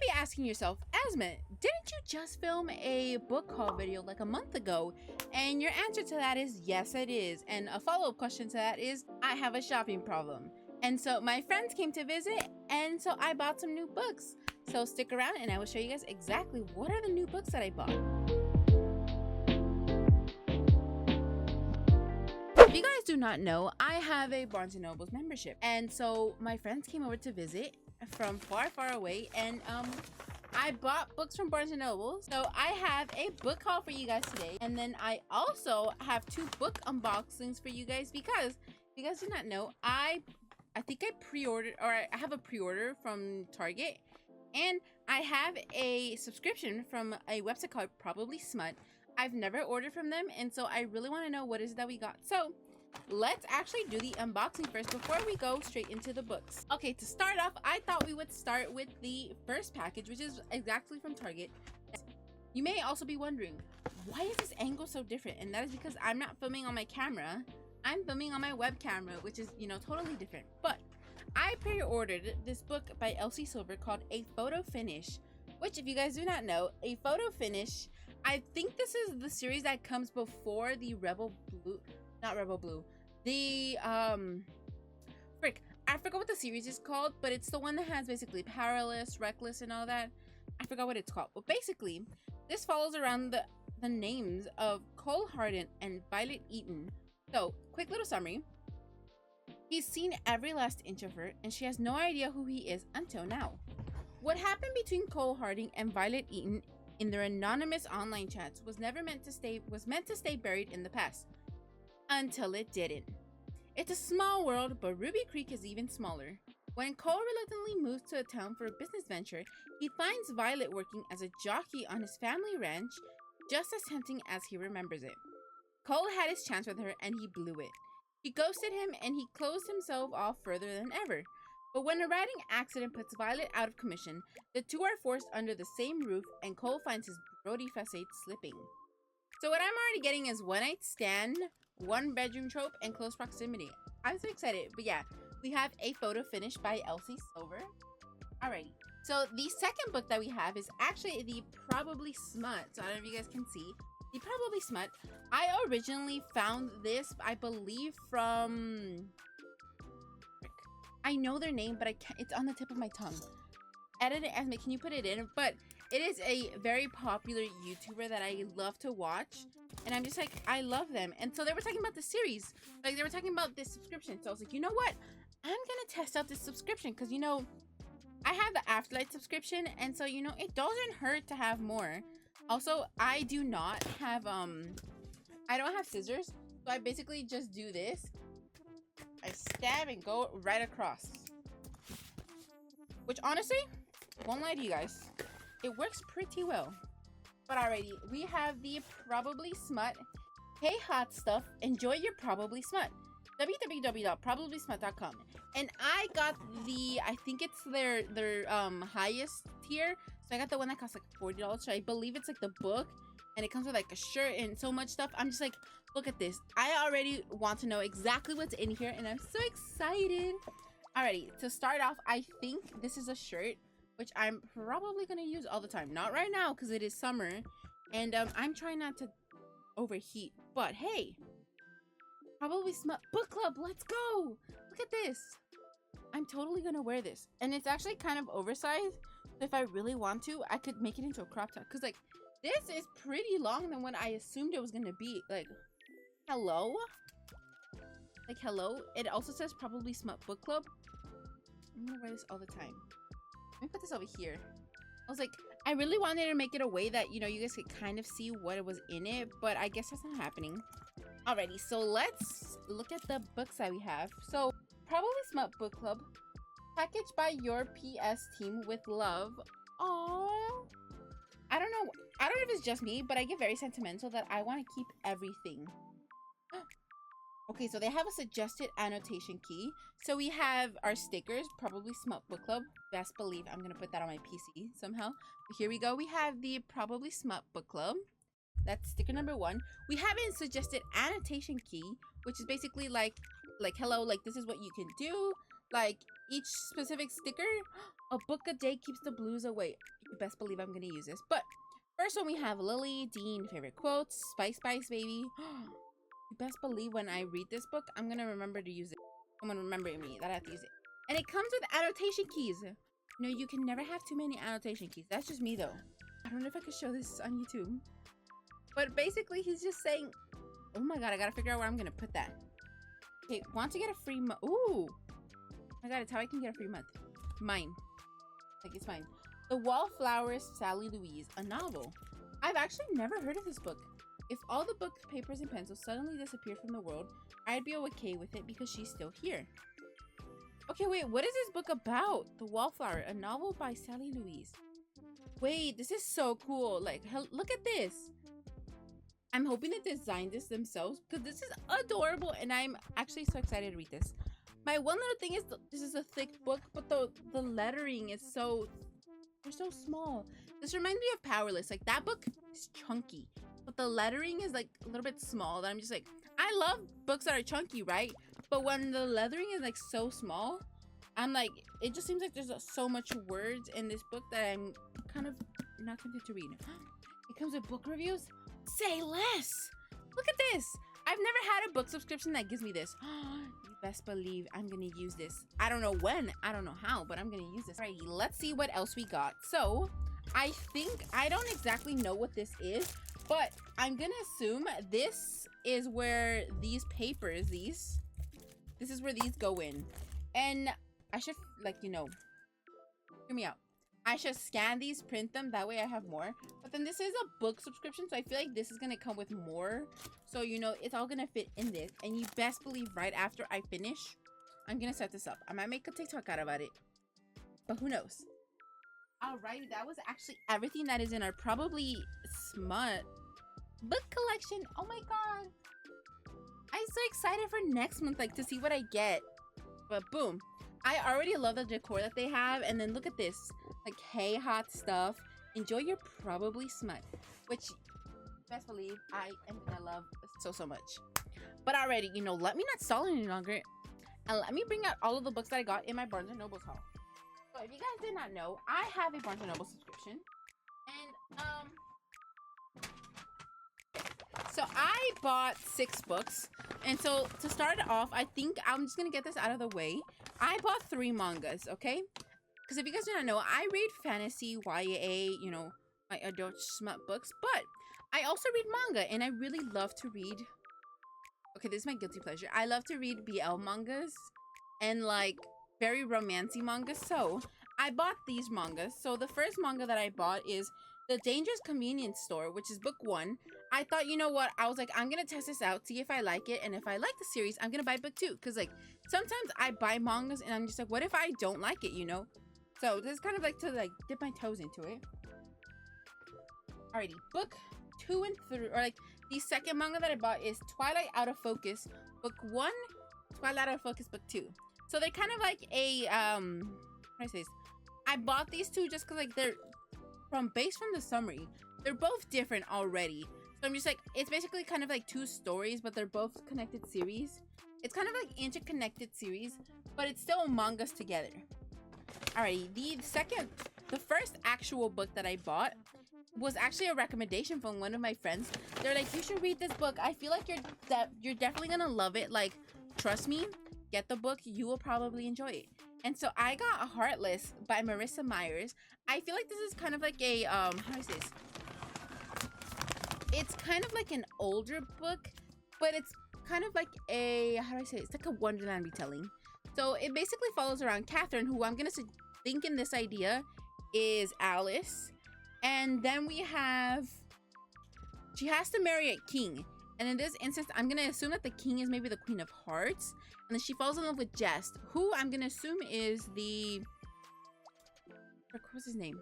be asking yourself, Asma, didn't you just film a book haul video like a month ago? And your answer to that is yes, it is. And a follow-up question to that is, I have a shopping problem. And so my friends came to visit, and so I bought some new books. So stick around and I will show you guys exactly what are the new books that I bought. If you guys do not know, I have a Barnes & Noble's membership. And so my friends came over to visit from far, far away, and I bought books from Barnes & Noble. So I have a book haul for you guys today. And then I also have 2 book unboxings for you guys because if you guys do not know, I think I pre-ordered, or I have a pre-order from Target, and I have a subscription from a website called Probably Smut. I've never ordered from them, and so I really want to know what is it that we got. So let's actually do the unboxing first before we go straight into the books. Okay, to start off, I thought we would start with the first package, which is exactly from Target. You may also be wondering, why is this angle so different? And that is because I'm not filming on my camera. I'm filming on my web camera, which is, totally different. But I pre-ordered this book by Elsie Silver called A Photo Finish, which, if you guys do not know, A Photo Finish, I think this is the series that comes before the the I forgot what the series is called, but it's the one that has basically Powerless, Reckless, and all that. I forgot what it's called, but basically this follows around the names of Cole Hardin and Violet Eaton. So, quick little summary. He's seen every last inch of her, and she has no idea who he is until now. What happened between Cole Harding and Violet Eaton in their anonymous online chats was meant to stay buried in the past. Until it didn't. It's a small world, but Ruby Creek is even smaller. When Cole reluctantly moves to a town for a business venture, he finds Violet working as a jockey on his family ranch, just as tempting as he remembers it. Cole had his chance with her, and he blew it. He ghosted him, and he closed himself off further than ever. But when a riding accident puts Violet out of commission, the two are forced under the same roof, and Cole finds his Brody facade slipping. So what I'm already getting is one night stand, 1 bedroom trope, and close proximity. I'm so excited. But yeah, we have A Photo Finish by Elsie Silver. Alrighty. So the second book that we have is actually the Probably Smut. So I don't know if you guys can see. The Probably Smut. I originally found this, I believe, from... I know their name, but I can't. It's on the tip of my tongue. Edit it, Esme, can you put it in? But it is a very popular YouTuber that I love to watch. And I'm just like, I love them. And so they were talking about the series. Like, they were talking about this subscription. So I was like, you know what? I'm going to test out this subscription. Because, I have the Afterlight subscription. And so, it doesn't hurt to have more. Also, I do not have, I don't have scissors. So I basically just do this. I stab and go right across. Which, honestly, won't lie to you guys, it works pretty well. But alrighty, we have the Probably Smut. Hey hot stuff, enjoy your Probably Smut. www.probablysmut.com. And I got I think it's their highest tier. So I got the one that costs like $40. So I believe it's like the book. And it comes with like a shirt and so much stuff. I'm just like, look at this. I already want to know exactly what's in here. And I'm so excited. Alrighty, to start off, I think this is a shirt, which I'm probably going to use all the time. Not right now because it is summer. And I'm trying not to overheat. But hey, Probably Smut Book Club. Let's go. Look at this. I'm totally going to wear this. And it's actually kind of oversized. So if I really want to, I could make it into a crop top. Because like, this is pretty long than what I assumed it was going to be. Like, hello? Like, hello? It also says Probably Smut Book Club. I'm going to wear this all the time. Let me put this over here. I was like, I really wanted to make it a way that, you guys could kind of see what was in it. But I guess that's not happening. Alrighty, so let's look at the books that we have. So, Probably Smut Book Club. Packaged by your PS team with love. Aww. I don't know if it's just me, but I get very sentimental that I want to keep everything. Okay, so they have a suggested annotation key. So we have our stickers, Probably Smut Book Club. Best believe I'm going to put that on my PC somehow. But here we go. We have the Probably Smut Book Club. That's sticker number 1. We have a suggested annotation key, which is basically like hello, like this is what you can do. like each specific sticker. A book a day keeps the blues away. You best believe I'm gonna use this. But first one we have Lily Dean favorite quotes. Spice Spice baby. You best believe when I read this book, I'm gonna remember to use it. Someone remembering me that I have to use it. And it comes with annotation keys. No, you can never have too many annotation keys. That's just me though. I don't know if I could show this on YouTube. But basically he's just saying, oh my god, I gotta figure out where I'm gonna put that. Okay, want to get a free month. Ooh. Oh my god, it's how I can get a free month. Mine. Like it's mine. The Wallflowers, Sally Louise, a novel. I've actually never heard of this book. If all the book, papers, and pencils suddenly disappeared from the world, I'd be okay with it because she's still here. Okay, wait, what is this book about? The Wallflower, a novel by Sally Louise. Wait, this is so cool. Like, look at this. I'm hoping they designed this themselves because this is adorable and I'm actually so excited to read this. My one little thing is this is a thick book, but the lettering is they're so small. This reminds me of Powerless. Like that book is chunky, but the lettering is like a little bit small. That I'm just like, I love books that are chunky, right? But when the lettering is like so small, I'm like, it just seems like there's so much words in this book that I'm kind of not tempted to read. It comes with book reviews. Say less. Look at this. I've never had a book subscription that gives me this. You best believe I'm gonna use this. I don't know when, I don't know how, but I'm gonna use this. Alright, let's see what else we got. So I think I don't exactly know what this is, but I'm gonna assume this is where these papers, this is where these go in. And I should, like, you know, hear me out. I should scan these, print them, that way I have more. But then this is a book subscription, so I feel like this is gonna come with more. So, you know, it's all gonna fit in this. And you best believe right after I finish, I'm gonna set this up. I might make a TikTok out about it, but who knows? Alrighty, that was actually everything that is in our probably smut book collection. Oh my god. I'm so excited for next month, like, to see what I get. But boom. I already love the decor that they have. And then look at this. Like, hey, hot stuff. Enjoy your probably smut. Which, best believe, I am gonna love so much. But already, you know, let me not stall any longer. And let me bring out all of the books that I got in my Barnes & Noble's haul. So if you guys did not know, I have a Barnes & Noble subscription. And, so I bought 6 books. And so to start off, I think I'm just gonna get this out of the way. I bought 3 mangas, okay? Because if you guys do not know, I read fantasy, YA, you know, my adult smut books, but I also read manga, and I really love to read. Okay, this is my guilty pleasure. I love to read BL mangas and like very romancy mangas. So I bought these mangas. So the first manga that I bought is The Dangerous Convenience Store, which is book 1. I thought, you know what? I was like, I'm gonna test this out, see if I like it, and if I like the series, I'm gonna buy book 2. Because like sometimes I buy mangas and I'm just like, what if I don't like it, you know? So this is kind of like to like dip my toes into it. Alrighty, book 2 and 3, or like the second manga that I bought is Twilight Out of Focus, book 1, Twilight Out of Focus, book 2. So they're kind of like a how do I say this? I bought these two just because like they're based from the summary. They're both different already. So I'm just like, it's basically kind of like 2 stories, but they're both connected series. It's kind of like interconnected series, but it's still mangas together. Alrighty, the first actual book that I bought was actually a recommendation from one of my friends. They're like, you should read this book. I feel like you're definitely gonna love it. Like, trust me, get the book. You will probably enjoy it. And so I got Heartless by Marissa Myers. I feel like this is kind of like a how do I say this? It's kind of like an older book, but it's kind of like a, how do I say it? It's like a Wonderland retelling. So it basically follows around Catherine, who I'm gonna think in this idea is Alice. And then we have, she has to marry a king. And in this instance, I'm gonna assume that the king is maybe the Queen of Hearts. And then she falls in love with Jest, who I'm gonna assume is what's his name?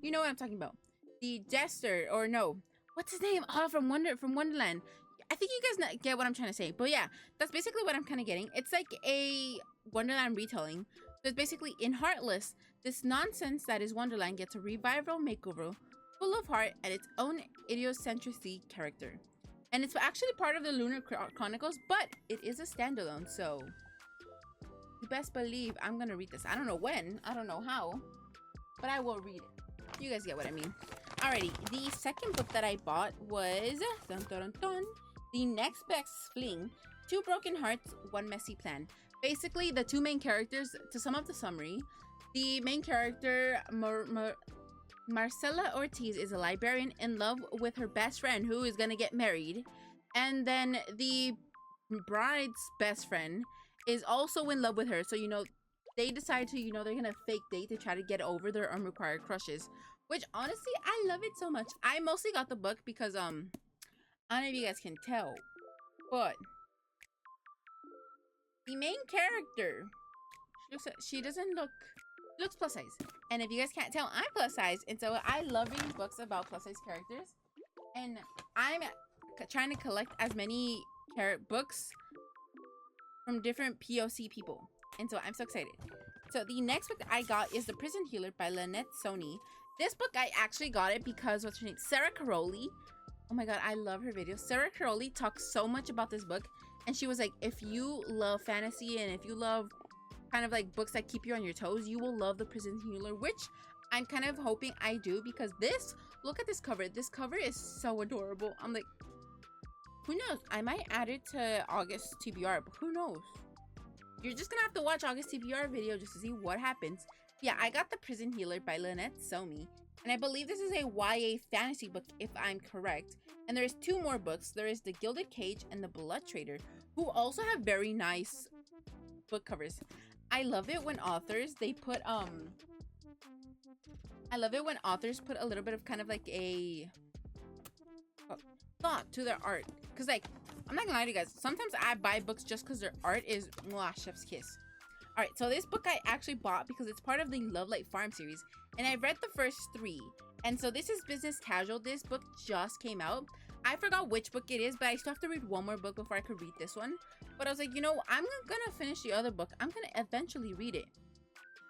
You know what I'm talking about. The Jester, or no, what's his name? Oh, from Wonderland. I think you guys get what I'm trying to say. But yeah, that's basically what I'm kind of getting. It's like a Wonderland retelling. So it's basically in Heartless, this nonsense that is Wonderland gets a revival makeover full of heart and its own idiosyncrasy character. And it's actually part of the Lunar Chronicles, but it is a standalone, so you best believe I'm gonna read this. I don't know when, I don't know how, but I will read it. You guys get what I mean. Alrighty, the second book that I bought was dun, dun, dun, dun, The Next Best Fling, Two Broken Hearts, One Messy Plan. Basically, the two main characters, to sum up the summary, the main character, Marcela Ortiz, is a librarian in love with her best friend who is gonna get married. And then the bride's best friend is also in love with her. So, you know, they decide to, you know, they're gonna fake date to try to get over their unrequited crushes. Which, honestly, I love it so much. I mostly got the book because, I don't know if you guys can tell, but the main character, she looks plus size. And if you guys can't tell, I'm plus size. And so I love reading books about plus size characters. And I'm trying to collect as many books from different POC people. And so I'm so excited. So the next book I got is The Prison Healer by Lynette Sony. This book, I actually got it because, what's her name? Sarah Caroli. Oh my god, I love her videos. Sarah Caroli talks so much about this book. And she was like, if you love fantasy and if you love kind of like books that keep you on your toes, you will love The Prison Healer, which I'm kind of hoping I do, because this, look at this cover. This cover is so adorable. I'm like, who knows? I might add it to August TBR, but who knows? You're just gonna have to watch August TBR video just to see what happens. Yeah, I got The Prison Healer by Lynette Sony, and I believe this is a YA fantasy book, if I'm correct. And there's two more books. There is The Gilded Cage and The Blood Trader, who also have very nice book covers. I love it when authors, they put, I love it when authors put a little bit of kind of like a thought to their art. Because, like, I'm not gonna lie to you guys, sometimes I buy books just because their art is mwah, chef's kiss. Alright, so this book I actually bought because it's part of the Love Light Farm series. And I read the first 3. And so this is Business Casual. This book just came out. I forgot which book it is, but I still have to read one more book before I could read this one. But I was like, you know, I'm gonna finish the other book. I'm gonna eventually read it.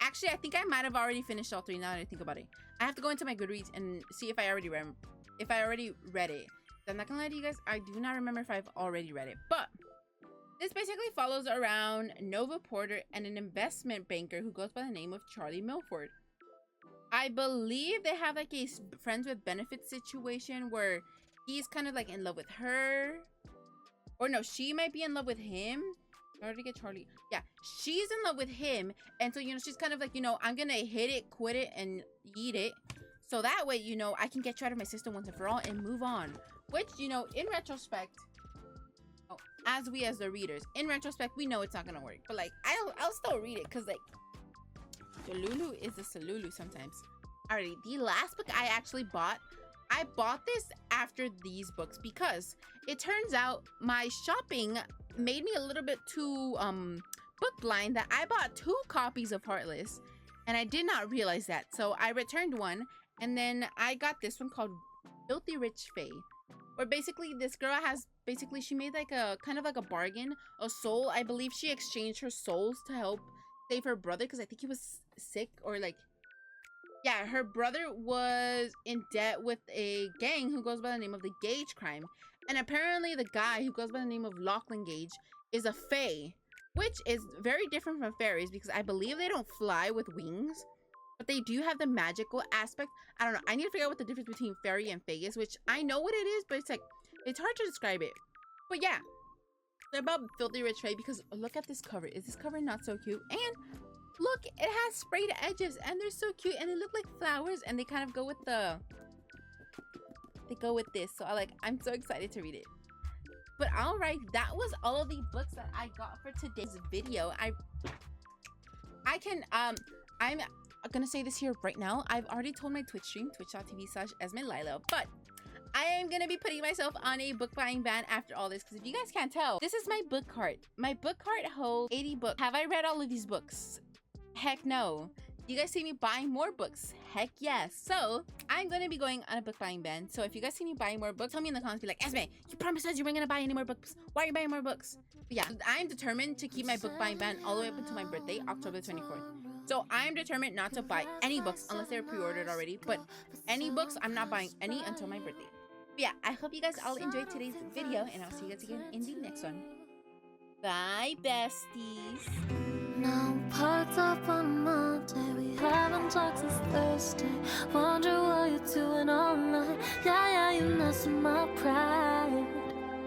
Actually, I think I might have already finished all 3 now that I think about it. I have to go into my Goodreads and see if I already read it. I'm not gonna lie to you guys, I do not remember if I've already read it. But this basically follows around Nova Porter and an investment banker who goes by the name of Charlie Milford. I believe they have like a friends with benefits situation where he's kind of like in love with her. Or no, she might be in love with him. I already get Charlie. Yeah, she's in love with him. And so, you know, she's kind of like, you know, I'm gonna hit it, quit it, and eat it. So that way, you know, I can get you out of my system once and for all and move on. Which, you know, in retrospect, as the readers, in retrospect, we know it's not gonna work. But like, I'll still read it because like, Delulu is a Salulu sometimes. Alrighty, the last book I actually bought, I bought this after these books because it turns out my shopping made me a little bit too book blind that I bought 2 copies of Heartless and I did not realize that. So I returned one and then I got this one called Filthy Rich Fae. Where basically this girl has, she made like a kind of like a bargain, a soul. I believe she exchanged her souls to help save her brother because I think he was sick or like, yeah, her brother was in debt with a gang who goes by the name of the Gage Crime. And apparently the guy who goes by the name of Lachlan Gage is a fae, which is very different from fairies because I believe they don't fly with wings. But they do have the magical aspect. I don't know. I need to figure out what the difference between fairy and fae is, which I know what it is, but it's like, it's hard to describe it. But yeah, they're about Filthy Rich Fae because look at this cover. Is this cover not so cute? And look, it has sprayed edges and they're so cute and they look like flowers and they kind of go with this. So I'm so excited to read it. But all right, that was all of the books that I got for today's video. I'm gonna say this here right now. I've already told my Twitch stream, twitch.tv/EsmeLila, but I am gonna be putting myself on a book buying ban after all this because if you guys can't tell, this is my book cart. My book cart holds 80 books. Have I read all of these books? Heck no. Do you guys see me buying more books? Heck yes. So I'm gonna be going on a book buying ban. So if you guys see me buying more books, tell me in the comments, be like, Esme, you promised us you weren't gonna buy any more books. Why are you buying more books? But yeah, I'm determined to keep my book buying ban all the way up until my birthday, October 24th. So I'm determined not to buy any books unless they're pre-ordered already. But any books, I'm not buying any until my birthday. But yeah, I hope you guys all enjoyed today's video and I'll see you guys again in the next one. Bye, besties. Now parked up on Monday, we haven't talked since Thursday. Wonder what you're doing all night. Yeah, you're messing my pride.